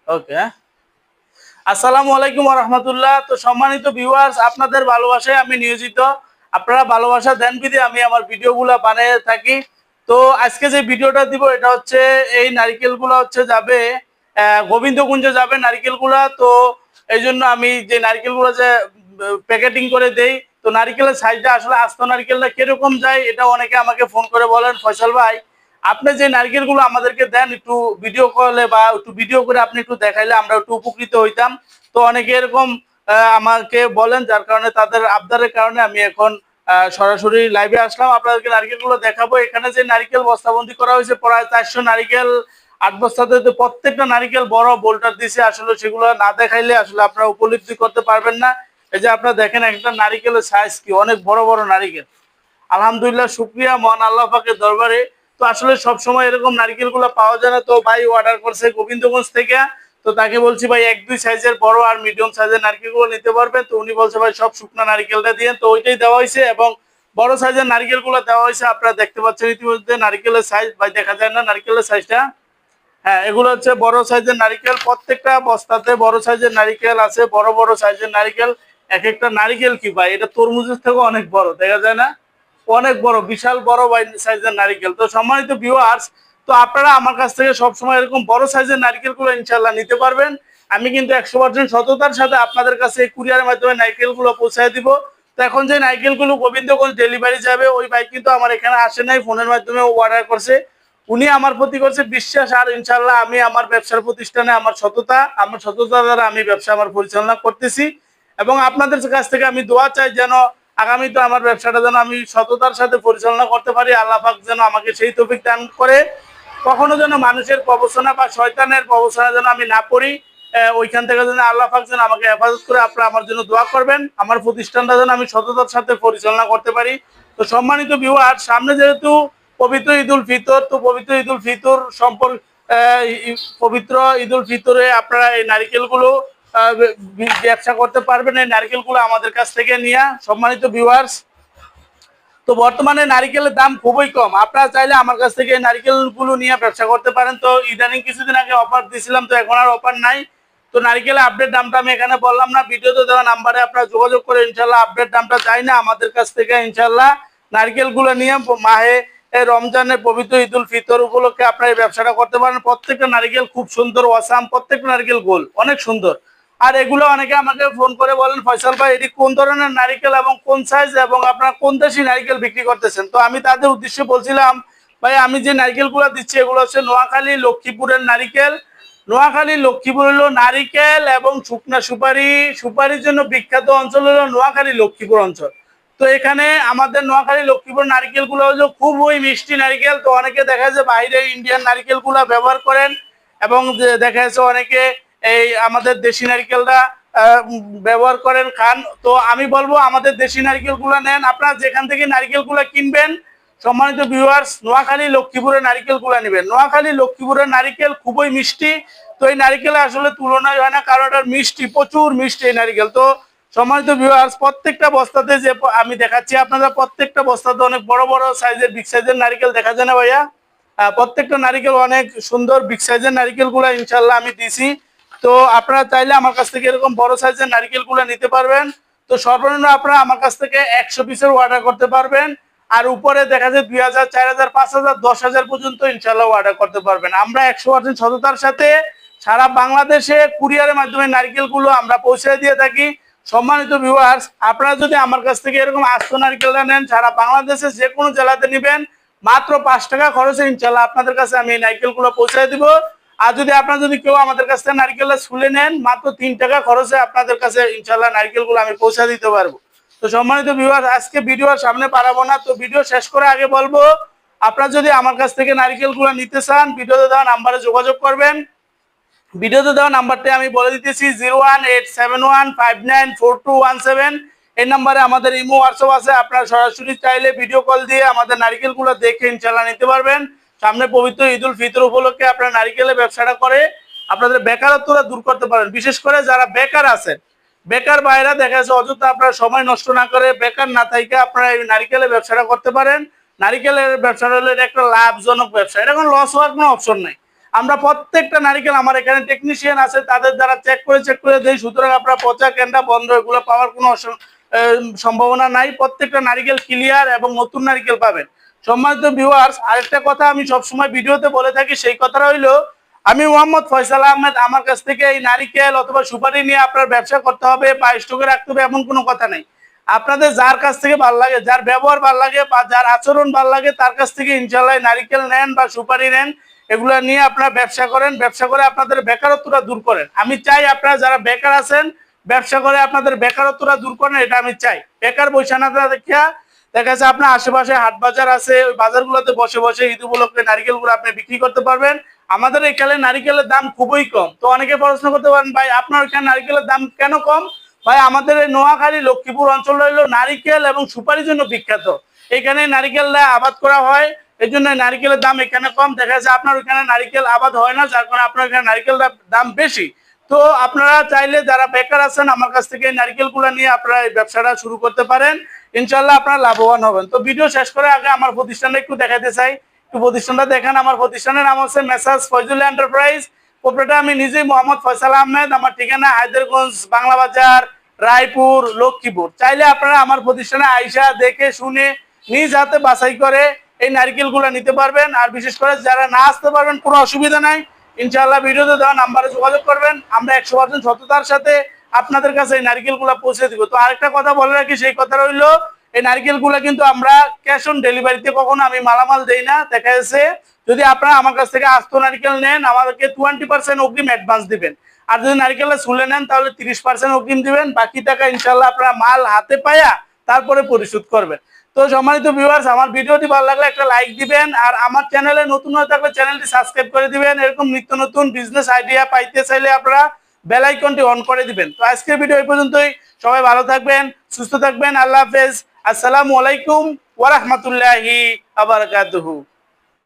ওকে। আসসালামু আলাইকুম ওয়া রাহমাতুল্লাহ। তো সম্মানিত ভিউয়ার্স, আপনাদের ভালোবাসায় আমি নিয়োজিত। আপনারা ভালোবাসা দেন বিধায় আমি আমার ভিডিওগুলো বানিয়ে থাকি। তো আজকে যে ভিডিওটা দিব এটা হচ্ছে এই নারিকেলগুলো হচ্ছে যাবে গোবিন্দগঞ্জে যাবে নারিকেলগুলা। তো এই জন্য আমি যে নারিকেলগুলো যে প্যাকেটিং করে দেই, তো নারিকেলের সাইজটা আসলে আস্ত নারিকেলটা কিরকম যায় এটা অনেকে আমাকে ফোন করে বলেন, ফয়সাল ভাই আপনি যে নারকেলগুলো আমাদেরকে দেন একটু ভিডিও কলে বা একটু ভিডিও করে আপনি একটু দেখাইলে আমরা একটু উপকৃত হইতাম। তো অনেকে এরকম আমাকে বলেন, যার কারণে তাদের আবদারের কারণে আমি এখন সরাসরি লাইভে আসলাম, আপনাদেরকে নারকেলগুলো দেখাবো। এখানে যে নারকেল বস্তাবন্দি করা হয়েছে প্রায় 400 নারকেল 8 বস্তাতে, প্রত্যেকটা নারকেল বড় বোল্টার দিছে। আসলে সেগুলো না দেখাইলে আসলে আপনারা উপলব্ধি করতে পারবেন না। এই যে আপনারা দেখেন একটা নারকেলের সাইজ কি অনেক বড় বড় নারকেল। আলহামদুলিল্লাহ, শুকরিয়া মহান আল্লাহ পাকের দরবারে। তো আসলে সব সময় এরকম নারকেলগুলো পাওয়া যায় না। তো ভাই অর্ডার করছে গোবিন্দগঞ্জ থেকে। তো তাকে বলছি ভাই 1-2 সাইজের বড় আর মিডিয়াম সাইজের নারকেলগুলো নিতে পারবেন। তো উনি বলছে ভাই সব শুকনা নারকেলটা দিয়ে, তো ওইটাই দেওয়া হয়েছে এবং বড় সাইজের নারকেলগুলো দেওয়া হয়েছে। আপনারা দেখতে পাচ্ছেন ইতিমধ্যে নারকেলের সাইজ, ভাই দেখা যায় না নারকেলের সাইজটা? হ্যাঁ, এগুলো হচ্ছে বড় সাইজের নারকেল। প্রত্যেকটা বস্তাতে বড় সাইজের নারকেল আছে, বড় বড় সাইজের নারকেল। এক একটা নারকেল কি ভাই, এটা তরমুজের থেকে অনেক বড়, দেখা যায় না? অনেক বড়, বিশাল বড় সাইজের নারকেল। তো সম্মানিত ভিউয়ার্স, তো আপনারা আমার কাছ থেকে সবসময় এরকম বড় সাইজের নারকেলগুলো ইনশাল্লাহ নিতে পারবেন। আমি কিন্তু 100% সততার সাথে আপনাদের কাছে কুরিয়ারের মাধ্যমে নারকেলগুলো পৌঁছায় দিব। তো এখন যে নারকেলগুলো গোবিন্দগঞ্জ ডেলিভারি যাবে, ওই ভাই কিন্তু আমার এখানে আসে নাই, ফোনের মাধ্যমে অর্ডার করছে। উনি আমার প্রতি করছে বিশ্বাস, আর ইনশাল্লাহ আমি আমার ব্যবসার প্রতিষ্ঠানে আমার সততা দ্বারা আমি ব্যবসা আমার পরিচালনা করতেছি। এবং আপনাদের কাছ থেকে আমি দোয়া চাই যেন আগামীতে আমার ব্যবসাটা যেন আমি সততার সাথে পরিচালনা করতে পারি। আল্লাহ পাক যেন আমাকে সেই তৌফিক দান করে। কখনো যেন মানুষের প্রবঞ্চনা বা শয়তানের প্রবঞ্চনা যেন আমি না পড়ি। ওইখান থেকে যেন আল্লাহ পাক যেন আমাকে হেফাজত করে। আপনারা আমার জন্য দোয়া করবেন, আমার প্রতিষ্ঠানটা যেন আমি সততার সাথে পরিচালনা করতে পারি। তো সম্মানিত ভিউয়ার, সামনে যেহেতু পবিত্র ঈদুল ফিতর, তো পবিত্র ঈদুল ফিতর সম্পর্কে পবিত্র ঈদুল ফিতরে আপনারা এই নারিকেলগুলো ব্যবসা করতে পারবেন এই নারিকেলগুলো আমাদের কাছ থেকে নিয়ে। সম্মানিত ভিউয়ার্স, তো বর্তমানে নারিকেলের দাম খুবই কম। আপনারা চাইলে আমার কাছ থেকে নারিকেলগুলো নিয়ে ব্যবসা করতে পারেন। তো ইদানিং কিছুদিন আগে অফার দিয়েছিলাম, তো এখন আর অফার নাই। তো নারিকেলের আপডেট দামটা আমি এখানে বললাম না, ভিডিওতে দেওয়া নাম্বারে আপনারা যোগাযোগ করে ইনশাল্লাহ আপডেট দামটা চাই না আমাদের কাছ থেকে ইনশাল্লাহ নারিকেলগুলো নিয়ে মাহে রমজানের পবিত্র ঈদুল ফিতর উপলক্ষে আপনারা এই ব্যবসাটা করতে পারেন। প্রত্যেকটা নারিকেল খুব সুন্দর, ওয়াসাম, প্রত্যেকটা নারিকেল গোল অনেক সুন্দর। আর এগুলো অনেকে আমাকে ফোন করে বলেন, ফয়সাল ভাই এটি কোন ধরনের নারিকেল এবং কোন সাইজ এবং আপনারা কোন দেশি নারিকেল বিক্রি করতেছেন? তো আমি তাদের উদ্দেশ্যে বলছিলাম, ভাই আমি যে নারিকেলগুলো দিচ্ছি এগুলো হচ্ছে নোয়াখালী লক্ষ্মীপুরের নারিকেল। নোয়াখালী লক্ষ্মীপুর হলো নারিকেল এবং শুকনা সুপারি, সুপারির জন্য বিখ্যাত অঞ্চল হলো নোয়াখালী লক্ষ্মীপুর অঞ্চল। তো এখানে আমাদের নোয়াখালী লক্ষ্মীপুর নারিকেলগুলো হলো খুবই মিষ্টি নারিকেল। তো অনেকে দেখা যায় বাইরে ইন্ডিয়ান নারিকেলগুলো ব্যবহার করেন এবং দেখা যাচ্ছে অনেকে এই আমাদের দেশি নারিকেলটা ব্যবহার করেন, খান। তো আমি বলবো আমাদের দেশি নারিকেলগুলো নেন। আপনারা যেখান থেকে নারিকেলগুলো কিনবেন, সম্মানিত ভিউয়ার্স, নোয়াখালী লক্ষ্মীপুরের নারিকেলগুলো নেবেন। নোয়াখালী লক্ষ্মীপুরের নারিকেল খুবই মিষ্টি। তো এই নারিকেল আসলে তুলনায় হয় না, কারণ এটা মিষ্টি, প্রচুর মিষ্টি এই নারিকেল। তো সম্মানিত ভিউয়ার্স, প্রত্যেকটা বস্তাতে যে আমি দেখাচ্ছি আপনারা, প্রত্যেকটা বস্তাতে অনেক বড় বড় সাইজের, বিগ সাইজের নারিকেল দেখা যায় না ভাইয়া? প্রত্যেকটা নারিকেল অনেক সুন্দর, বিগ সাইজের নারিকেলগুলো ইনশাল্লাহ আমি দিছি। তো আপনারা চাইলে আমার কাছ থেকে এরকম বড় সাইজের নারিকেলগুলো নিতে পারবেন। তো সর্বনিম্ন আপনারা আমার কাছ থেকে 100 পিসের অর্ডার করতে পারবেন। আর উপরে দেখা যায় 2000, 4000, 5000, 10000 পর্যন্ত ইনশাল্লাহ অর্ডার করতে পারবেন। আমরা 100% সততার সাথে সারা বাংলাদেশে কুরিয়ারের মাধ্যমে নারিকেলগুলো আমরা পৌঁছে দিয়ে থাকি। সম্মানিত ভিউয়ার্স, আপনারা যদি আমার কাছ থেকে এরকম আস্ত নারিকেলটা নেন, সারা বাংলাদেশে যে কোনো জেলাতে নেবেন, মাত্র 5 টাকা খরচে ইনশাল্লাহ আপনাদের কাছে আমি এই নারিকেলগুলো পৌঁছে দিব। আর যদি আপনারা কেউ আমাদের কাছ থেকে নারিকেলটা ছুলে নেন, মাত্র 3 টাকা খরচে আপনাদের কাছে ইনশাল্লাহ নারিকেলগুলো আমি পৌঁছে দিতে পারবো। তো সম্মানিত ভিউয়ার্স, আজকে ভিডিও সামনে পারাবো না, তো ভিডিও শেষ করে আগে বলবো, আপনারা যদি আমার কাছ থেকে নারিকেলগুলো নিতে চান, ভিডিওতে দেওয়া নাম্বারে যোগাযোগ করবেন। ভিডিওতে দেওয়া নাম্বারটি আমি বলে দিতেছি, 01871594217। এই নাম্বারে আমাদের ইমো, হোয়াটসঅ্যাপ আছে। আপনারা সরাসরি চাইলে ভিডিও কল দিয়ে আমাদের নারিকেলগুলো দেখে ইনশাল্লাহ নিতে পারবেন। সামনে পবিত্র ঈদুল ফিতর উপলক্ষে আপনারা নারিকেলের ব্যবসাটা করে আপনাদের বেকারত্বটা দূর করতে পারেন। বিশেষ করে যারা বেকার আছেন, বেকার বাইরা দেখা যাচ্ছে অযথা আপনারা সময় নষ্ট না করে, বেকার না থাইকে আপনারা এই নারিকেলের ব্যবসাটা করতে পারেন। নারিকেলের ব্যবসাটা হলো একটা লাভজনক ব্যবসা, এটা কোনো লস হওয়ার কোনো অপশন নাই। আমরা প্রত্যেকটা নারিকেল আমার এখানে টেকনিশিয়ান আছে, তাদের দ্বারা চেক করে দেই। সুতরাং আপনার পচা কেন্ডা বন্ধ এগুলো পাওয়ার কোনো সম্ভাবনা নাই। প্রত্যেকটা নারিকেল ক্লিয়ার এবং নতুন নারিকেল পাবেন। সম্মানিত ভিউয়ার্স, আরেকটা কথা আমি সবসময় ভিডিওতে বলে থাকি, সেই কথাটা হইলো আমি মোহাম্মদ ফয়সাল আহমেদ। আমার কাছ থেকে এই নারিকেল অথবা সুপারি নিয়ে আপনার ব্যবসা করতে হবে বা স্টকে রাখতে হবে এমন কোনো কথা নেই। আপনাদের যার কাছ থেকে ভালো লাগে, যার ব্যবহার ভালো লাগে বা যার আচরণ ভালো লাগে, তার কাছ থেকে ইনশাআল্লাহ নারিকেল নেন বা সুপারি নেন, এগুলো নিয়ে আপনারা ব্যবসা করেন। ব্যবসা করে আপনাদের বেকারত্বটা দূর করেন। আমি চাই আপনারা যারা বেকার আছেন ব্যবসা করে আপনাদের বেকারত্বটা দূর করেন, এটা আমি চাই। বেকার বসে না দেখা যাচ্ছে আপনার আশেপাশে হাট বাজার আছে, ওই বাজারগুলোতে বসে বসে ঈদ উপলক্ষে নারিকেলগুলো আপনি বিক্রি করতে পারবেন। আমাদের এখানে নারিকেলের দাম খুবই কম। তো অনেকে প্রশ্ন করতে পারেন, ভাই আপনার এখানে নারিকেলের দাম কেন কম? ভাই আমাদের এই নোয়াখালী লক্ষ্মীপুর অঞ্চল হইলো নারিকেল এবং সুপারির জন্য বিখ্যাত। এখানে নারিকেল আবাদ করা হয়, এই জন্য নারিকেলের দাম এখানে কম। দেখা যাচ্ছে আপনার ওখানে নারিকেল আবাদ হয় না, যার কারণে আপনার এখানে নারিকেলের দাম বেশি। তো আপনারা চাইলে যারা বেকার আছেন আমার কাছ থেকে নারিকেলগুলো নিয়ে আপনারা এই ব্যবসাটা শুরু করতে পারেন। ইনশাল্লাহ আপনারা লাভবান হবেন। তো ভিডিও শেষ করে আগে আমার প্রতিষ্ঠানটা একটু দেখাতে চাই। একটু প্রতিষ্ঠানটা দেখেন। আমার প্রতিষ্ঠানের নাম হচ্ছে মেসার্স ফয়জুল এন্টারপ্রাইজ। প্রোপ্রাইটার আমি নিজেই মোহাম্মদ ফয়সাল আহমেদ। আমার ঠিকানা হায়দারগঞ্জ, বাংলা বাজার, রায়পুর, লক্ষ্মীপুর। চাইলে আপনারা আমার প্রতিষ্ঠানে আইসা দেখে শুনে নিজ হাতে বাছাই করে এই নারিকেলগুলো নিতে পারবেন। আর বিশেষ করে যারা না আসতে পারবেন কোনো অসুবিধা নাই, ইনশাআল্লাহ ভিডিওতে দেওয়া নাম্বারে যোগাযোগ করবেন। আমরা 100% সততার সাথে আপনাদের কাছে এই নারিকেলগুলো পৌঁছে দিব। তো আরেকটা কথা বলে রাখি, সেই কথা রইলো এই নারিকেলগুলো কিন্তু আমরা ক্যাশ অন ডেলিভারিতে কখনো আমি মালামাল দেই না। দেখা যাচ্ছে যদি আপনারা আমার কাছ থেকে আস্ত নারিকেল নেন আমাদেরকে 20% অগ্রিম অ্যাডভান্স দিবেন। আর যদি নারিকেলটা ছুলে নেন তাহলে 30% অগ্রিম দিবেন। বাকি টাকা ইনশাআল্লাহ আপনারা মাল হাতে পায়া তারপরে পরিশোধ করবেন। তো সম্মানিত ভিউয়ার্স, আমার ভিডিওটি ভালো লাগলে একটা লাইক দিবেন। আর আমার চ্যানেলে নতুন হয়ে থাকলে চ্যানেলটি সাবস্ক্রাইব করে দিবেন। এরকম নিত্য নতুন বিজনেস আইডিয়া পাইতে চাইলে আপনারা বেল আইকনটি অন করে দিবেন। তো আজকের ভিডিও এই পর্যন্তই। সবাই ভালো থাকবেন, সুস্থ থাকবেন। আল্লাহ হাফেজ। আসসালামু আলাইকুম ওয়া রাহমাতুল্লাহি ওয়া বারাকাতুহু।